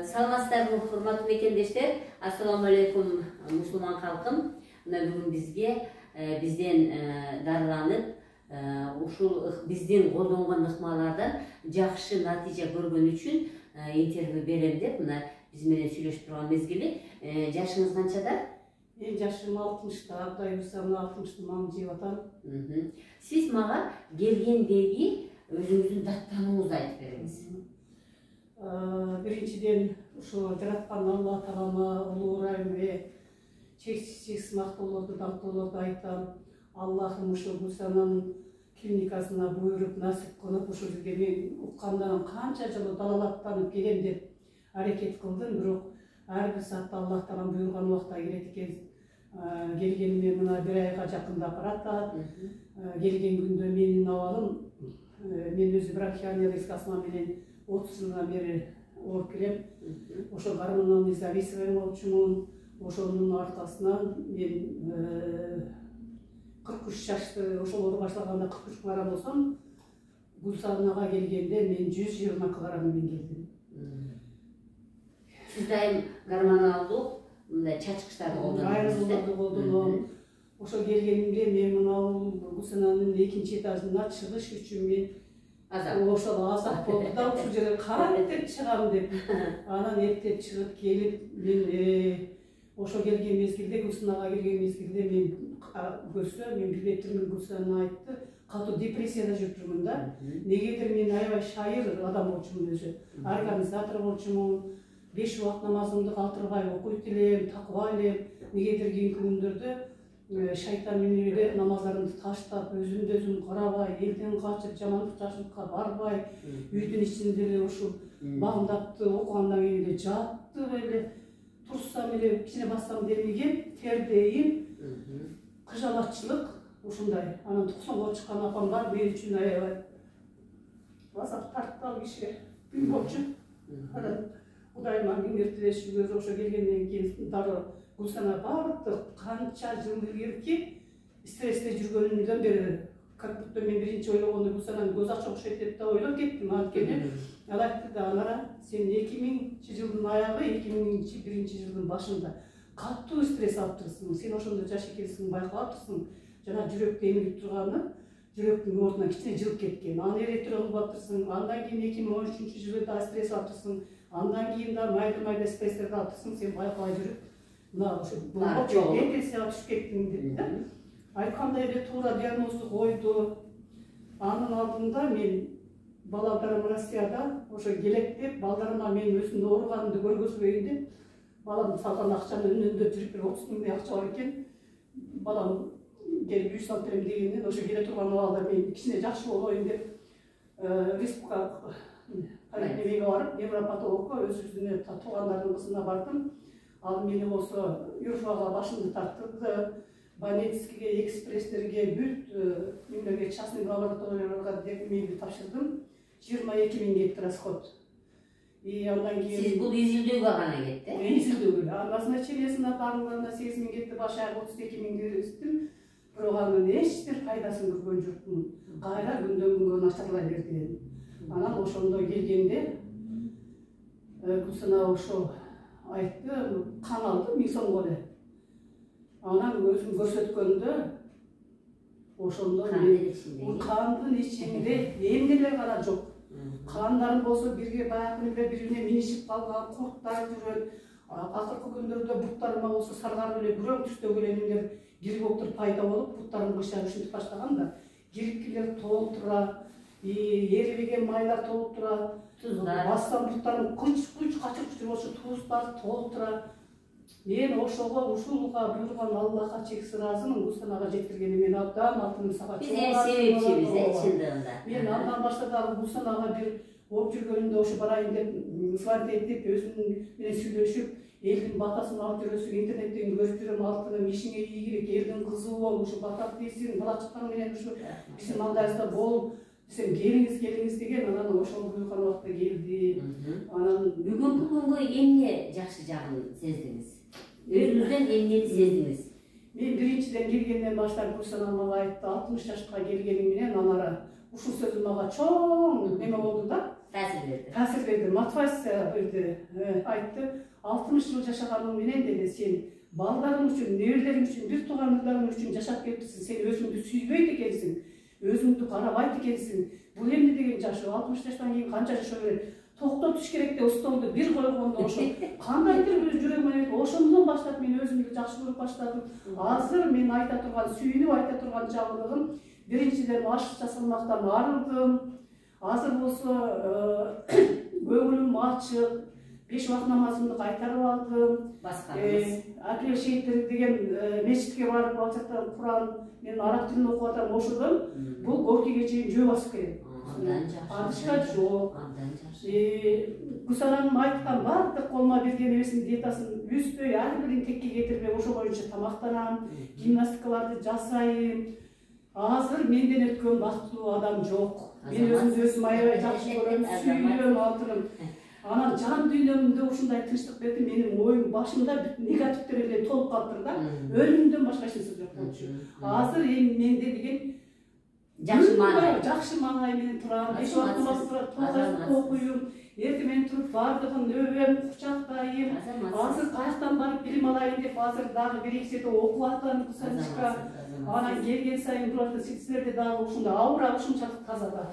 Саламатсыздарбы, урматтуу мекендештер. Ассаламу алейкум, мусулман халкым. Мына бүгүн бизден дарыланып, ушул биздин колдонгон ыкмалардан жакшы натыйжа көргөн үчүн интервью берем деп мына биз менен сүйлөшүп турган мезгили. Жашыңыз канчада? Мен жашым 60-та, Кудай буйрса 60-ты мам жеп атам. Сиз мага келгендеги өзүңүздүн даттанууңузду айтып бериңиз. Биринчиден ушу жараткан Алла Таалама улуурайм чексиз мактоолорду, даңктоолорду айтам. Аллахым ушу Гүлсананын клиникасына буйруп насип кылып, ушул жерге мен уккандан канча жыл далалаттанып келем деп аракет кылдым, бирок ар бир саатта Аллах Таалам буйруган убакта келет экен. Келгениме мына 1 айга жакындап баратат. Келген күндө менин абалым, мен өзү бронхиалдык астма менен 30 жылдан бери ооруп келем. Ошо гормоналдык зависимый болчумун. Ошонун аркасынан мен 43 жашты ошолорду баштаганда 43 килограмм болсом, Гүлсанага келгенде мен 120 килограмммен келдим. Сиз дайым гормоналдык мындай чачкычтарды колдондум. Ошо келгенимде мен мына Гүлсананын 2-чи этажына чыгыш үчүн мен ошол азап болду да, ушул жерге кантип чыгам деп. Анан эптеп чыгып келип, мен ошо келген мезгилде, Гүлсанага келген мезгилде мен көрсө, мен билетирмин, Гүлсана айтты, катуу депрессияда жүрүмүн да. Негедир мен аябай шайыр адам болчумун өзү. Организатор болчумун, 5 убак намазымды калтырбай окуйт элем, такыба элем. Негедир кийинки күндөрдө шайтан мени эле намаздарымды таштап, өзүмдү өзүм карабай, элден качып, жамандык жашылыкка барбай, үйдүн ичинде эле ушул багымдапты окугандан кийин эле жаттып эле турсам эле кичине бассам демигем, тердейим, кыжалатчылык ушундай. Анан 90го чыккан апам бар, мен үчүн аябай азап тарткан киши болчу. Анан Кудайыма миңер тилешүүгө ошо келгенден кийин дагы Гүлсана бардык канча жыл илгерки стрессте жүргөнүмдөн бери, как будто мен биринчи ойлогондо Гүлсананын көз ачы окшойт деп да ойлоп кеттим. Анткени ал айтты да, Анара, сен 2000 жылдын аягы, 2001 жылдын башында катуу стресс алып турсуң. Сен ошондо жаш экенсиң, байкап турсуң. Жана жүрөктү эмилип турганы, жүрөктүн ордуна кичине жылып кеткен. Аны электр алып атырсың. Андан кийин 2013 жылы да стресс алып турсуң. Андан кийин да майда стресстерди алып турсуң. Сен байкабай жүрүп, мына ошо депрессияга түшүп кеттиң деп да. Айткандай эле туура диагнозду койду. Анын алдында мен балдарым Россияда ошо келет деп, балдарыма мен өзүмдүн ооруганымды көргөзбөйүн деп, балам салган акчаны үнүндө жүрүп 30 миңдей акча бар экен. Балам келип үй салып берем дегенден ошо келе турган абалда мен кичине жакшы болоюн деп республика поликлиникага барып, невропатологко өзүбүздүн туугандардын кызына бардым. Ал мени болсо Юрфага башымды тарттырды, Банецкиге, экспресстерге, бүт немелерге, частный лабораторияларга мени тапшырдым. 22 миң кетти расход. Андан кийин сиз бул изилдөөгө гана кетти? Изилдөөгө. Назначениесине дарыларына 8 миң кетти, баш аяк 32 миң бериптим. Бирок анын эч бир пайдасын көргөн жокмун. Кайра күндөн күнгө начарлай берди. Анан ошондо келгенде Гүлсана ошо айтты, кан алды 1000 сомго эле. Анан өзүм көрсөткөндө ошондо кандын ичинде эмнелер гана жок. Кандарым болсо бирге баягы бирине минишип калган, курттар жүрөт. Акыркы күндөрдө буттарыма болсо саргарып эле күрөң түстөгү эмнелер кирип отуруп пайда болуп, буттарым бышап ушинтип баштаган да. Кирипкилер толтура, эрибеген майлар толтура, бассам буттарым кыч-кыч качып жүрүп ошо туздар толтура. Мен ошого ушулга буйруган Аллахка чексиз ыраазымын. Гүлсанага жеткиргени мен абдан алтыным сага чоң себепчибиз чындыгында. Мен андан башка дагы Гүлсанага бир ооруп жүргөнүмдө ошо барайын деп, звонить деп өзүм менен сүйлөшүп, элдин батасын алып жүрөсүң, интернеттен көрүп жүрөм, алтыным ишиңе ийгилик, элдин кызы бол, ушу бата тийсин, бала чыккан менен ушу биздин мандайыбызда бол, сен келиңиз деген. Анан ошол буйруган убакта келди. Анан бүгүнкү күнгө эмне жакшы жагын сездиңиз? Өзүңүздөн эмнени сездиңиз? Мен биринчиден келгенден баштап Гүлсана мага айтты, 60 жашка келгениң менен Анара ушул сөзү мага чоң неме болду да. Тәсір берді, мотивация берді. Айтты, 60 жыл жашағаның менен dedi, сен балдарың үшін, небелерің үшін, бір туғандарың үшін жашап кетіпсің, сен өзіңді сүйбейді екенсің, өзіңді қарабайды екенсің. Бұл емне деген жашы, 60 жаштан кейін қанша жаша береді? Тоқтатыш керек те ұстауды бір қойғанда ошо қандайдыр бір жүрегіме ошондон баштап мен өзімді жақсы көріп баштадым. Азыр мен айта тұрған, сүйініп айта тұрған жабылығым, біріншіден ашықша салмақтан арылдым. Азыр болса көңілім ашық, 5 уақыт намазымды қайтарып алдым. Апрель шейіттері деген мешітке барып ал жақта Құран, мен араб тілін оқып жатырмын, ошыдым. Бұл Горкийге чейин жөө басып келеді. Адышқа жоқ. Гүсараның айтқан барлық қолыма берген емесін диетасын үзбей, әрбірін текке кетірмей, ошо бойынша тамақтанам, гимнастикаларды жасайым. Азыр менден өткен бақытлы адам жоқ. Мен өзім аябай жақсы көрем, сүйем, алтыным. Анан жан дүйнөмдө ушундай тынчтык берди, менин оюм башымда негативтер эле толуп калыптыр да. Өлүмдөн башка эч нерсе жок болчу. Азыр эми менде деген жакшы маңай менен турам, 5 убакыт намаз турат, тоокасын окуйм, эртең менен туруп бардыгын өбөм, кучактайм. Азыр каяктан барып билим алайын деп, азыр дагы 1-2 сет окуп атам кусанчка. Анан келген сайын буларды силсилерде дагы ушундай аура ушунчалык таза да.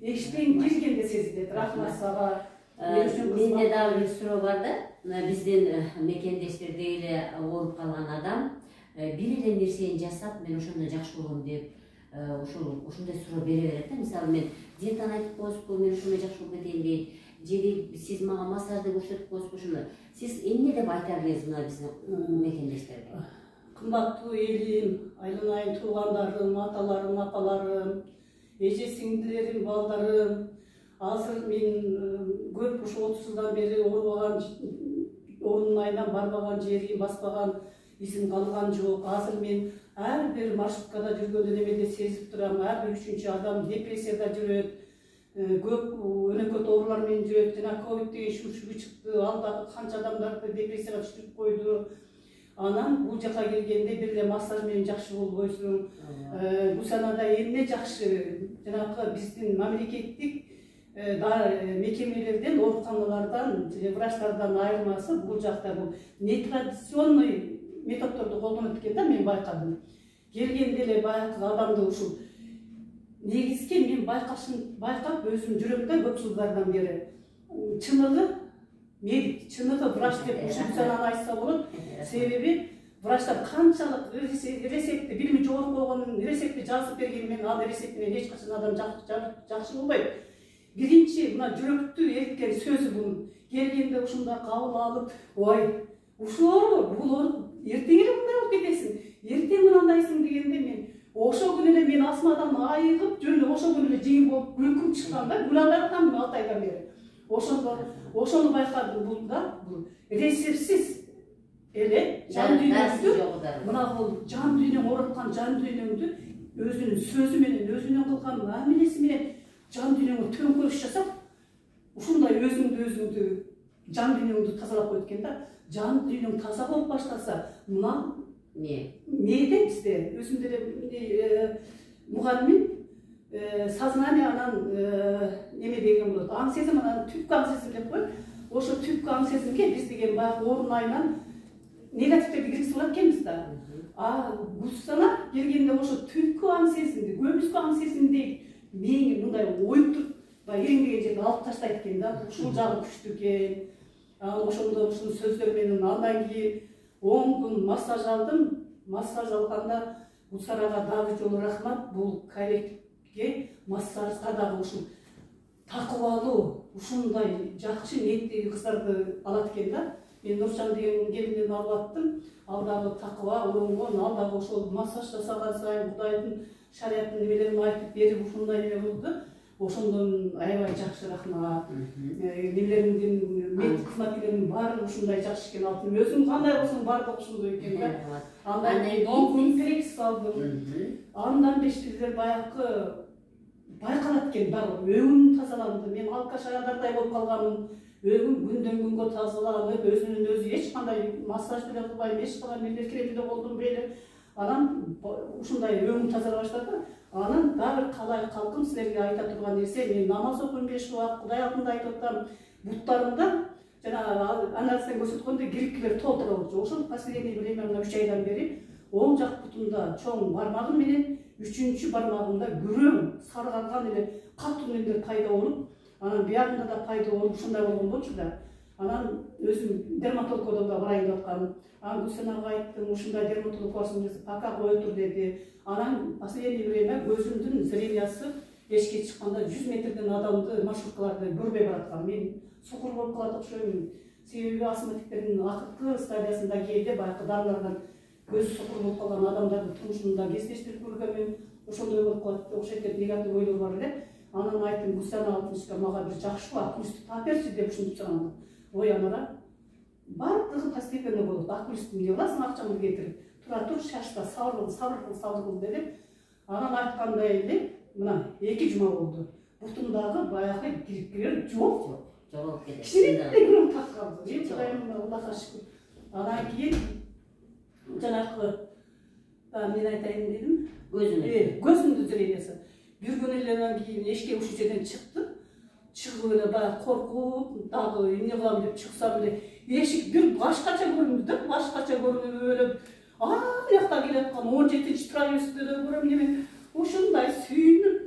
Эчтен келгенде сезилет. Рахмат сага. Менде дагы бир суроо бар да. Биздин мекендештерде эле ооруп калган адам бир эле нерсени жасап, мен ошондо жакшы болом деп ошондой суроо бере берет да. Мисалы мен диетаны айтып коесузбу, мен ошондой жакшы болуп кетейин дейт. Же сиз мага массажды көрсөтүп коесузбу ошондо. Сиз эмне деп айтар элеңиз мына биздин мекендештерге? Кымбаттуу элим, айланайын туугандарым, аталарым, апаларым, эже сиңдилерим, балдарым. Азыр мен көп ушу 30 жылдан бери оорубаган, ордун айынан барбаган жерим, баспаган изим калган жок. Азыр мен ар бир маршруткада жүргөндө немеде сезип турам. Ар бир 3-чү адам депрессияда жүрөт, көп өнөкөт оорулар менен жүрөт. Жана ковид деген шүгү чыкты, ал дагы канча адамдарды депрессияга түшүрүп койду. Анан бул жака келгенде бир эле массаж менен жакшы болбойсуң. Бул санада эмне жакшы? Жанагы биздин мамлекеттик мекемелерден, ооруканалардан, врачтардан айырмасы бул жакта бул нетрадиционный методдорду колдонот экен да, мен байкадым. Келгенде эле баягы адамды ушул негизги мен байкап өзүм жүрөмдө көп жылдардан бери чыныгы медик, чыныгы врач деп ушул сананы айтса болот. Себеби врачтар канчалык рецептти билими жогору койгон рецептти жазып бергени, ал рецепт менен эч качан адам жакшы болбойт. Биринчи мына жүрөктү эриткен сөзү бул. Келгенде ушундай кабыл алып, ой, ушул бул эртең эле мындай болуп кетесиң, эртең мынандайсың дегенде мен ошо күнү эле мен астмадан айыгып, жөн ошо күнү эле жеңил болуп күлкүм чыккан да, гүландардан 6 айдан бери. Ошону байкадым, бул да, бул рецептсиз эле жан дүйнөңдү, мына бул жан дүйнөң ооруткан жан дүйнөңдү өзүнүн сөзү менен, өзүнүн кылган мамилеси менен жан дүйнөңгө төңкөрүш жасап, ушундай өзүңдү жан дүйнөңдү тазалап коет экен да. Жан дүйнөң таза болуп баштаса, мына мээде бизде өзүмдө эле мугалимим сознание анан неме деген болот. Аң сезим анан түпкү аң сезим деп коет. Ошо түпкү аң сезимге биз деген баягы ордун айынан негативтерди киргизип алат экенбиз да. Гусана келгенде ошо түпкү аң сезимди, көбүскү аң сезимди мени мындай оюп туруп, баягы деген жерде алып таштайт экен да. Ушул жагы күчтүү экен. Ошондо ушул сөздөр менен андан кийин 10 күн массаж алдым. Массаж алганда Гусарага дагы жолу рахмат. Бул коллективге, массажга дагы ушул такыбалуу, ушундай жакшы ниеттеги кыздарды алат экен да. Мен Нурчан деген келинден алып аттым. Ал дагы такыба, урунгон, ал дагы ошол массаж жасаган сайын Кудайдын шариаттын немелерин айтып берип ушундай неме болду. Ошондон аябай жакшы рахмат. Немелердин медик кызматкерлеринин баары ушундай жакшы экен. Алтын өзүң кандай болсоң баардыгы ошондой экен да. Андан кийин 10 күн перекис алдым. Андан бештилер баягы байкалат экен дагы. Өңүм тазаланды. Мен алкаш аялдардай болуп калганмын. Өңүм күндөн күнгө тазаланып, өзүнүн өзү эч кандай массаж деле кылбайм, эч кандай мелдер кереби да колдонбой эле. Анан ушундай өңүм тазалана баштады. Анан дагы калай калкым силерге айта турган нерсе, мен намаз окуйм 5 убак, Кудай алдында айтып атам, буттарымда жанагы анализден көрсөткөндөй кириккилер толтура болчу. Ошол последний время мына 3 айдан бери оң жак бутумда чоң бармагым менен 3-чү бармагымда күрөң саргарган эле катуу нелер пайда болуп, анан биягында да пайда болуп ушундай болгон болчу да. Анан өзүм дерматологко да барайын деп аткам. Анан Гүлсенага айттым, ушундай дерматолог барсың десе, пока кое тур деди. Анан последний время көзүмдүн зрениясы эшикке чыкканда 100 метрден адамды маршруткаларды көрбөй бараткан. Мен сукур болуп калат окшойм. Себеби астматиктердин акыркы стадиясында кээде баягы дарылардан көз сукур болуп калган адамдарды турмушумда кездештирип көргөнмүн. Ошондой болуп калат, окшойт деп негатив ойлор бар эле. Анан айттым, Гүлсана Алтынчка мага бир жакшы окулистти таап берчи деп ушинтип сураган. Ой анара бардыгы постепенно болот. Окулистти эмне кыласың, акчаңды кетирип. Тура тур, шашта сабыр кыл деди. Анан айткандай эле, мына 2 жума болду. Бутумдагы баягы кириккилер жок. Жок кетет. Кичинекей күрөң таккан. Мен Кудайыма Аллахка шүкүр. Анан кийин жанагы мен айтайын дедим. Көзүмдүн зрениясы. Bir gün ellerden giyin, eşke uç içeden çıktı. Çıkıp öyle bayağı korkup, dağı, ne bulam deyip çıksam bile. Eşik bir başkaça göründü, başkaça göründü böyle. Ayakta gelip kan, 17. tıra üstüde de göründü. O şunday suyunum.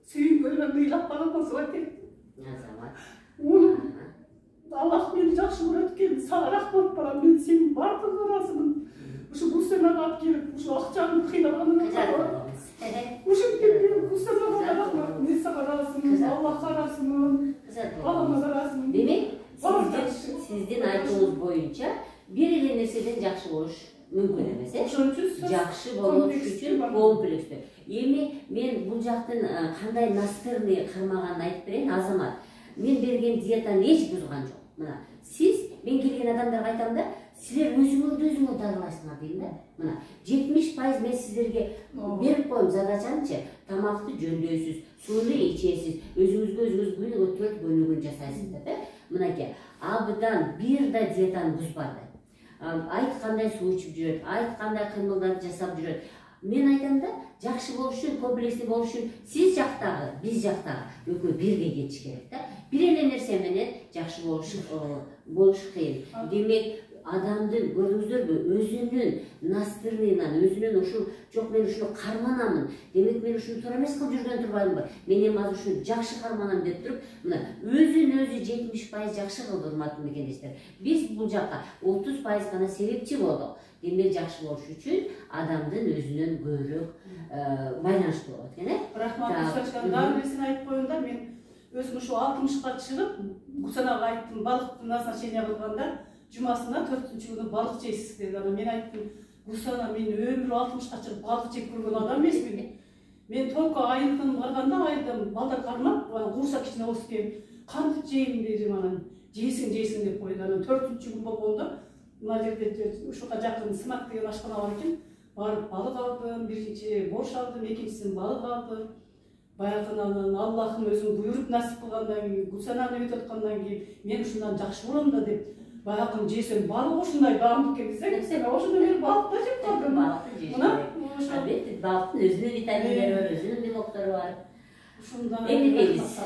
Suyun böyle mıylap bana nasıl etti. Ne zaman? Onu, Allah beni жақсы көрөт экен, сага рахмат барам, мен сенин бардыгыңа ыраазымын. Ушу Гүлсенага алып келип, ушу акчаны кыйнаганыңа ушинтип Гүлсенага рахмат, мен сага ыраазымын, Аллахка ыраазымын, балама ыраазымын. Демек, сиздин айтууңуз боюнча бир эле нерседен жакшы болуш мүмкүн эмес, э? Ошон үчүн жакшы болуш үчүн комплекстүү. Эми мен бул жактын кандай настырный кырмаганын айтып берейин, Азамат. Мен берген диетаны эч бузган жок. Мына, сиз мен келген адамдарга айтам да, силер өзүңөр дарылайсыңар дейм да. Мына, 70% мен сиздерге берип коем задачанычы, тамакты жөндөйсүз, сууну ичесиз, өзүңүзгө күнүгө 4 бөлүгүн жасайсыздар да. Мынакей, абдан бир да диетаны бузбады. Айткандай суу ичип жүрөт, айткандай кыймылдарды жасап жүрөт. Мен айтам да, жакшы болуш үчүн, комплекстүү болуш үчүн сиз жактагы, биз жактагы экөө бирге кетиш керек да. Бир эле нерсе менен жакшы болуш кыйын. Демек, адамдын көрдүңүздөрбү, өзүнүн настырныйынан, өзүнүн ушул жок мен ушуну карманамын. Демек мен ушуну туура эмес кылып жүргөн турбаймынбы? Мен эми азыр ушуну жакшы карманам деп туруп, мына өзүн-өзү 70% жакшы кылды, урматтуу мекендештер. Биз бул жакка 30% гана себепчи болдук. Демек жакшы болуш үчүн адамдын өзүнөн көбүрөөк байланыштуу болот экен, э? Рахмат, Гүлсачкан, дагы нерсени айтып коеюн да, мен өзүм ушу 60ка чыгып, Гүлсанага айттым, балык назначение кылганда, жумасына 4-чү күнү балык жейсиз деди. Анан мен айттым, Гүлсана, мен өмүрү 60ка чыгып балык жеп көргөн адам эмесмин. Мен только айылдан барганда айылдан балдар кармап, курса кичине болсо кем, кантип жейм дедим, анан жейсиң деп койду. Анан 4-чү күн болгондо мына жерде ушуга жакын Сымак деген ашкана бар экен. Барып балык алдым, биринчи борш алдым, экинчисин балык алдым. Баягынан Аллахым өзүң буйруп насип кылгандан кийин, Гүлсананы өтүп аткандан кийин мен ушундан жакшы болом да деп, баягын жесем балык ушундай даамдуу экен десең, сен ошондо мен балык да жеп калдым. Мына албетте балыктын өзүнүн витаминдери бар, өзүнүн белоктору бар. Ушундан Эмнебейбиз?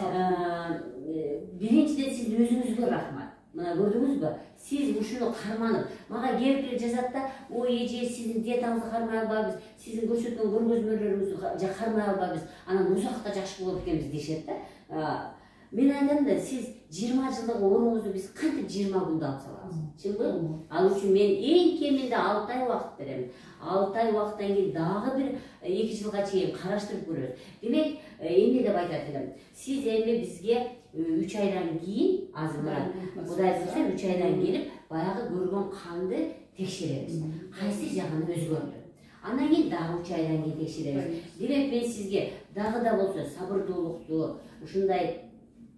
Биринчиден сиз өзүңүзгө рахмат. Мына көрдүңүзбү? Сиз ушуну карманып, мага келип жазат да, ой эже сиздин диетаңызды кармай албайбыз, сиздин көрсөткөн көргөзмөлөрүңүздү кармай албайбыз, анан узакта жакшы болот экенбиз дешет да. Мен айтам да, сиз 20 жылдык ооруңузду биз кантип 20 күндө алып салабыз? Чынбы? Ал үчүн мен эң кеминде 6 ай убакыт берем. 6 ай убакыттан кийин дагы бир 2 жылга чейин караштырып көрөбүз. Демек, эмне деп айтат элем? Сиз эми бизге 3 айдан кийин, азыр мына Кудай буйрса 3 айдан келип, баягы көргөн канды текшеребиз. Кайсы жагынан өзгөрдү? Андан кийин дагы 3 айдан кийин текшеребиз. Демек, мен сизге дагы да болсо сабырдуулукту, ушундай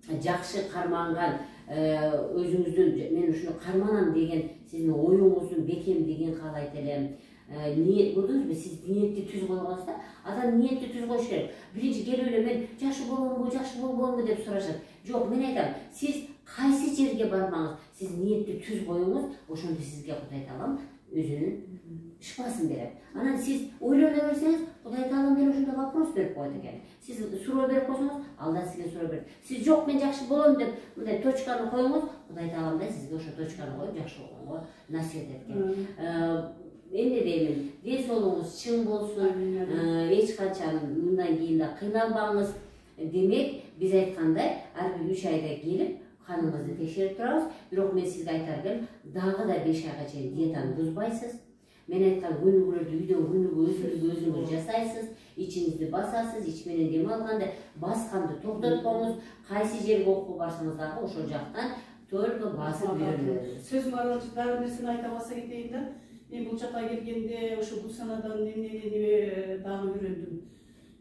жакшы карманган өзүңүздүн мен ушуну карманам деген сиздин оюңуздун бекемдигин каалайт элем. Көрдүңүзбү, сиз ниетти түз койгонсуз да, адам ниетти түз коюш керек. Биринчи келип эле мен жакшы боломбу, жакшы болбоймбу деп сурашат. Жок, мен айтам, сиз кайсы жерге бармаңыз, сиз ниетти түз коюңуз, ошондо сизге Кудай таалам өзünün шипасын берет. Анан сиз ойлоно берсеңиз, Кудай Таалам дел ошондой вопрос берип коет экен. Сиз суроо берип койсоңуз, ал да сизге суроо берет. Сиз жок мен жакшы болом деп мындай точканы коюңуз, Кудай Таалам да сизге ошо точканы коюп жакшы болгонго насиет эткен. Эмне деймин, ден соолугуңуз чың болсун, эч качан мындан кийин да кыйналбаңыз. Демек, биз айткандай, ар бир 3 айда келип, каныңызды текшерип турабыз. Бирок мен сизге айтар элем, дагы да 5 айга чейин диетаны бузбайсыз. Мен айткан өнүгүүлөрдү үйдө күнүгө өзүңүз жасайсыз, ичиңизди басасыз, ич менен дем алганда басканды токтотпоңуз, кайсы жерге окууга барсаңыз дагы ошол жактан только басып үйрөнүңүз. Сөзүм аралашып дагы нерсени айта баса кетейин да. Мен бул жака келгенде ошо Гулсанадан эмнени дагы үйрөндүм.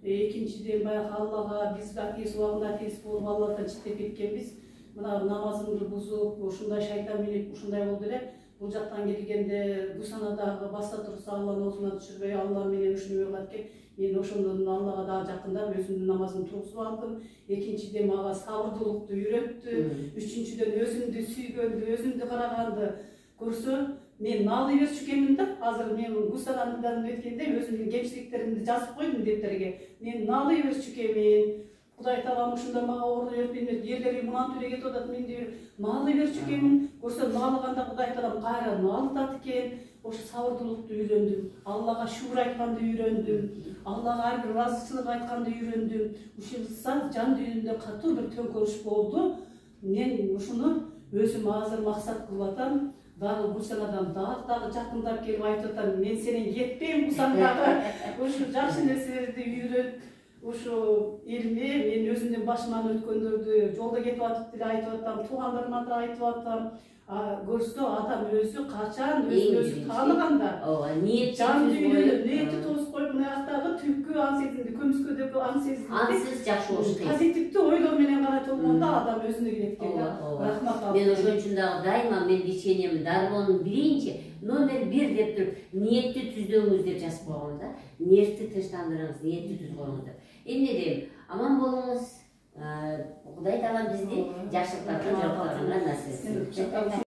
Экинчиден баягы Аллага биз атеист убагында атеист болуп Алладан читтеп кеткенбиз. Мына намазыңды бузуп, ушундай шайтан менен ушундай болду эле. Бул жактан келгенде Гулсанадагы баса турса Алланы оозуна түшүрбөй, Алла менен ушуну кылат экен. Мен ошондон Аллага дагы жакындап өзүмдүн намазымды тургузуп алдым. Экинчиден мага сабырдуулукту үйрөттү. Үчүнчүдөн өзүмдү сүйгөндү, өзүмдү караганды көрсө, мен наалы берчү экенмин да. Азыр мен Гулсанадан өткөндө өзүмдүн кемчиликтеримди жазып койдум дептерге. Мен наалы берчү экенмин. Кудай Таалам ушундай мага орду берип, жерлери мынантип эле кетип атат, мен де наалы берчү экенмин. Көрсөм наалыганда Кудай Таалам кайра наалытат экен. Ошо сабырдуулукту үйрөндүм. Аллага шүгүр айтканды үйрөндүм. Аллага ар бир ыраазычылык айтканды үйрөндүм. Ушунса жан дүйнөмдө катуу бир төңкөрүш болду. Мен ушуну өзүм азыр максат кылып атам. Дагы Гулсанадан дагы жакындап келип айтып атам, мен сенен кетпейм Гулсанадагы. Ушу жакшы нерселерди үйрөт. Ушу элиме мен өзүмдүн башыман өткөндөрдү жолдо кетип атып деле айтып атам, туугандарыма да айтып атам. Көрсө адам өзү качан өзүн тааныганда, жан дүйнөнү ниети тоз коюп, мынаяктагы түпкү аң сезимди, көмүскөдөгү аң сезимди, ансыз жакшы болуш кыйын. позитивдүү ойлор менен гана болгондо адам өзүнө келет экен да. Рахмат. Мен ошон үчүн дагы дайыма мен лечениемди дарбонун биринчи номер 1 деп туруп, ниетти түздөңүз деп жазып койгон да. Ниетти тынчтандырыңыз, ниетти түз коюңуз деп. Эмне дейм, аман болуңуз. Кудай Таалам бизди жакшылыктарга жолуктурганга насип этсин.